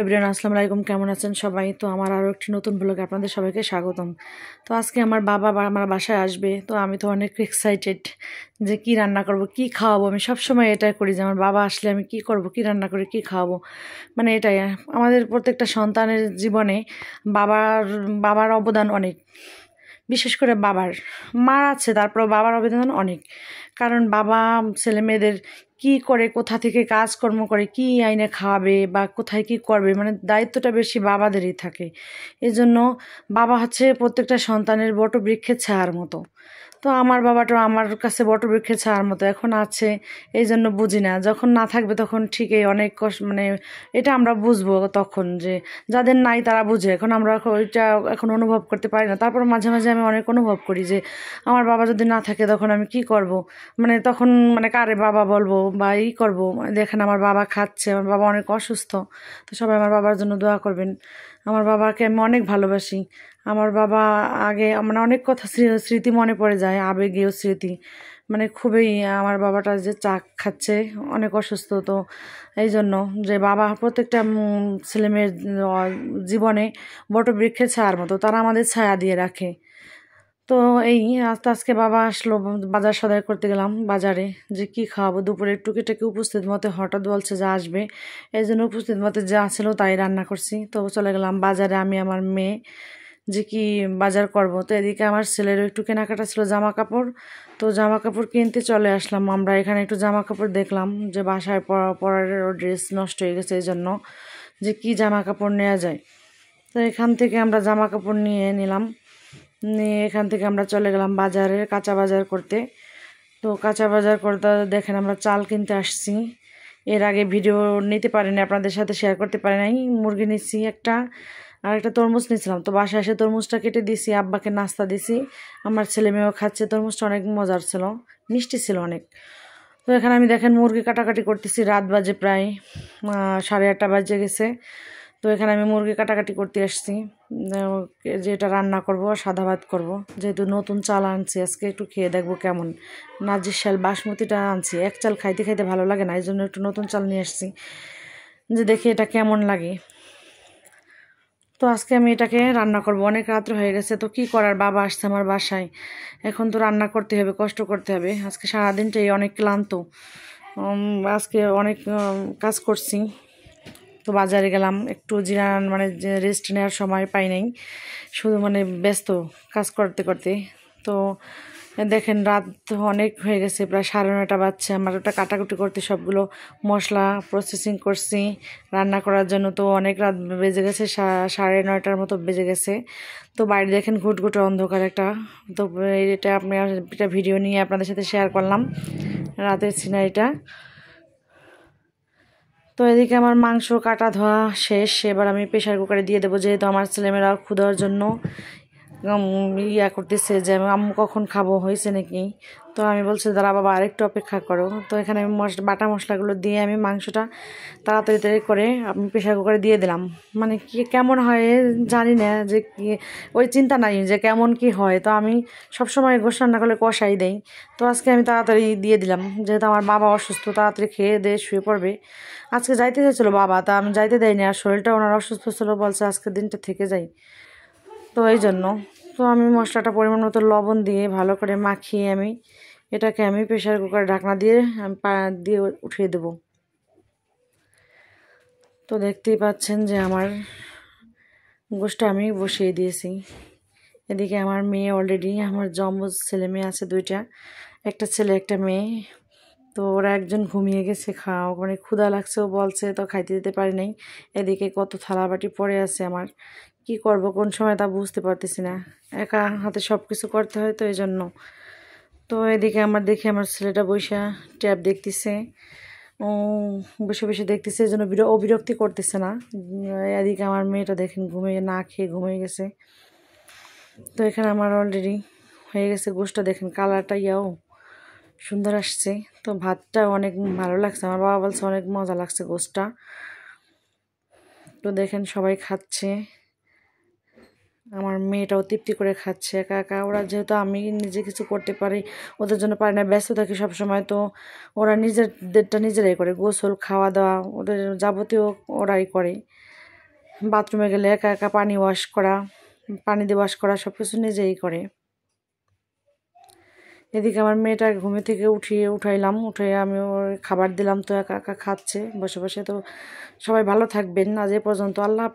Everyone আসসালামু আলাইকুম, কেমন আছেন সবাই? তো আমার আরও একটি নতুন ব্লগে আপনাদের সবাইকে স্বাগতম। তো আজকে আমার বাবা আমার বাসায় আসবে, তো আমি তো অনেক এক্সাইটেড যে কি রান্না করব, কি খাওয়াবো। আমি সবসময় এটাই করি যে আমার বাবা আসলে আমি কি করব, কি রান্না করে কি খাওয়াবো। মানে এটাই আমাদের প্রত্যেকটা সন্তানের জীবনে বাবার বাবার অবদান অনেক, বিশেষ করে বাবার। মার আছে, তারপর বাবার অবদান অনেক। কারণ বাবা ছেলে মেয়েদের কী করে, কোথা থেকে কাজকর্ম করে, কি আইনে খাওয়াবে বা কোথায় কি করবে, মানে দায়িত্বটা বেশি বাবাদেরই থাকে। এই জন্য বাবা হচ্ছে প্রত্যেকটা সন্তানের বটবৃক্ষের ছায়ার মতো। তো আমার বাবাটা আমার কাছে বটবৃক্ষের ছায়ার মতো এখন আছে, এই জন্য বুঝি না। যখন না থাকবে তখন ঠিকই অনেক কষ্ট, মানে এটা আমরা বুঝবো তখন, যে যাদের নাই তারা বুঝে। এখন আমরা ওইটা এখন অনুভব করতে পারি না। তারপর মাঝে মাঝে আমি অনেক অনুভব করি যে আমার বাবা যদি না থাকে তখন আমি কি করব। মানে তখন মানে কারে বাবা বলবো বা ই করবো। দেখেন আমার বাবা খাচ্ছে, আমার বাবা অনেক অসুস্থ। তো সবাই আমার বাবার জন্য দোয়া করবেন। আমার বাবাকে আমি অনেক ভালোবাসি। আমার বাবা আগে মানে অনেক কথা স্মৃতি মনে পড়ে যায়, আবেগীয় স্মৃতি। মানে খুবই আমার বাবাটা যে চা খাচ্ছে, অনেক অসুস্থ। তো এই জন্য যে বাবা প্রত্যেকটা ছেলেমেয়ের জীবনে বটবৃক্ষের ছায়ার মতো, তারা আমাদের ছায়া দিয়ে রাখে। তো এই আজকে বাবা আসলো, বাজার সদাই করতে গেলাম বাজারে, যে কি খাওয়াবো। দুপুরে টুকিটাকি উপস্থিত মতে হঠাৎ বলছে যে আসবে, এই জন্য উপস্থিত মতে যা ছিল তাই রান্না করছি। তো চলে গেলাম বাজারে, আমি আমার মেয়ে, যে কি বাজার করব। তো এদিকে আমার ছেলেরও একটু কেনাকাটা ছিল, জামা কাপড়। তো জামা কাপড় কিনতে চলে আসলাম আমরা এখানে। একটু জামা কাপড় দেখলাম যে বাসায় পরার ড্রেস নষ্ট হয়ে গেছে, এই জন্য যে কি জামা কাপড় নেওয়া যায়। তো এখান থেকে আমরা জামা কাপড় নিয়ে নিলাম, নিয়ে এখান থেকে আমরা চলে গেলাম বাজারে কাঁচা বাজার করতে। তো কাঁচা বাজার করতে দেখেন আমরা চাল কিনতে আসছি। এর আগে ভিডিও নিতে পারিনি, আপনাদের সাথে শেয়ার করতে পারি নাই। মুরগি নিচ্ছি একটা, আর একটা তরমুজ নিয়েছিলাম। তো বাসায় এসে তরমুজটা কেটে দিছি, আব্বাকে নাস্তা দিছি। আমার ছেলে মেয়েও খাচ্ছে। তরমুজটা অনেক মজার ছিল, মিষ্টি ছিল অনেক। তো এখানে আমি দেখেন মুরগি কাটাকাটি করতেছি। রাত বাজে প্রায় 8:30 বাজে গেছে। তো এখানে আমি মুরগি কাটাকাটি করতে আসছি, যেটা রান্না করব, সাদা ভাত করব। যেহেতু নতুন চাল আনছি, আজকে একটু খেয়ে দেখবো কেমন। নাজির শাল বাসমতিটা আনছি, এক চাল খাইতে খাইতে ভালো লাগে না, এই জন্য একটু নতুন চাল নিয়ে আসছি, যে দেখি এটা কেমন লাগে। তো আজকে আমি এটাকে রান্না করব। অনেক রাত্র হয়ে গেছে, তো কি করার, বাবা আসছে আমার বাসায়, এখন তো রান্না করতে হবে, কষ্ট করতে হবে। আজকে সারাদিনটাই অনেক ক্লান্ত। আজকে অনেক কাজ করছি। তো বাজারে গেলাম, একটু জিরান মানে রেস্ট নেওয়ার সময় পাই নাই, শুধু মানে ব্যস্ত কাজ করতে করতে। তো দেখেন রাত অনেক হয়ে গেছে, প্রায় 9:30 বাজছে। আমার ওটা কাটাকুটি করতে, সবগুলো মশলা প্রসেসিং করছি রান্না করার জন্য। তো অনেক রাত বেজে গেছে, 9:30 মতো বেজে গেছে। তো বাইরে দেখেন ঘুটঘুটে অন্ধকার একটা। তো এটা আপনি একটা ভিডিও নিয়ে আপনাদের সাথে শেয়ার করলাম, রাতের সিনারিটা। তো এদিকে আমার মাংস কাটা ধোয়া শেষ, এবার আমি প্রেশার কুকারে দিয়ে দেবো। যেহেতু আমার ছেলেমেয়েরা ক্ষুধার জন্য ইয়া করতেছে যে আমি আম্মু কখন খাবো, হয়েছে নাকি। তো আমি বলছি দাঁড়া বাবা আরেকটু অপেক্ষা করো। তো এখানে আমি বাটা মশলাগুলো দিয়ে আমি মাংসটা তাড়াতাড়ি করে আমি প্রেশার কুকারে দিয়ে দিলাম। মানে কি কেমন হয় জানি না, যে কি ওই চিন্তা নাই যে কেমন কি হয়। তো আমি সবসময় গোশ রান্না করলে কষাই দেই। তো আজকে আমি তাড়াতাড়ি দিয়ে দিলাম, যেহেতু আমার বাবা অসুস্থ, তাড়াতাড়ি খেয়ে দিয়ে শুয়ে পড়বে। আজকে যাইতে চাইছিলো বাবা, তা আমি যাইতে দেয়নি, আর শরীরটা ওনার অসুস্থ ছিল, বলছে আজকের দিনটা থেকে যাই। তো এই জন্য তো আমি মশলাটা পরিমাণ মতো লবণ দিয়ে ভালো করে মাখিয়ে আমি এটাকে আমি প্রেশার কুকারে ঢাকনা দিয়ে আমি দিয়ে উঠিয়ে দেব। তো দেখতেই পাচ্ছেন যে আমার গোশটা আমি বসিয়ে দিয়েছি। এদিকে আমার মেয়ে অলরেডি, আমার জমজ ছেলে মেয়ে আছে দুইটা, একটা ছেলে একটা মেয়ে। তো ওরা একজন ঘুমিয়ে গেছে, খাওয়া মানে ক্ষুধা লাগছে ও বলছে, তো খাইতে দিতে পারি নাই। এদিকে কত থালাবাটি পড়ে আছে আমার, কি করব কোন সময় তা বুঝতে পারতেছি না। একা হাতে সব কিছু করতে হয়, তো এই জন্য। তো এদিকে আমার দেখি আমার ছেলেটা বৈশা ট্যাব দেখতেছে, ও বসে বসে দেখতেছে, এই জন্য বিরক্তি করতেছে না। এদিকে আমার মেয়েটা দেখেন ঘুমিয়ে না খেয়ে ঘুমিয়ে গেছে। তো এখানে আমার অলরেডি হয়ে গেছে গোশটা, দেখেন কালারটা ইয়াও সুন্দর আসছে। তো ভাতটা অনেক ভালো লাগছে, আমার বাবা বলছে অনেক মজা লাগছে গোশটা। তো দেখেন সবাই খাচ্ছে, আমার মেয়েটাও তৃপ্তি করে খাচ্ছে একা একা। ওরা যেহেতু আমি নিজে কিছু করতে পারি, ওদের জন্য পারি না, ব্যস্ত থাকি সবসময়। তো ওরা নিজেদেরটা নিজেরাই করে, গোসল খাওয়া দাওয়া ওদের যাবতীয় ওরাই করে। বাথরুমে গেলে একা একা পানি ওয়াশ করা, পানি দিয়ে ওয়াশ করা সব কিছু নিজেই করে। এদিকে আমার মেয়েটা ঘুমে থেকে উঠাইলাম, আমি ওর খাবার দিলাম, তো একা একা খাচ্ছে বসে বসে। তো সবাই ভালো থাকবেন, আজ এ পর্যন্ত, আল্লাহ।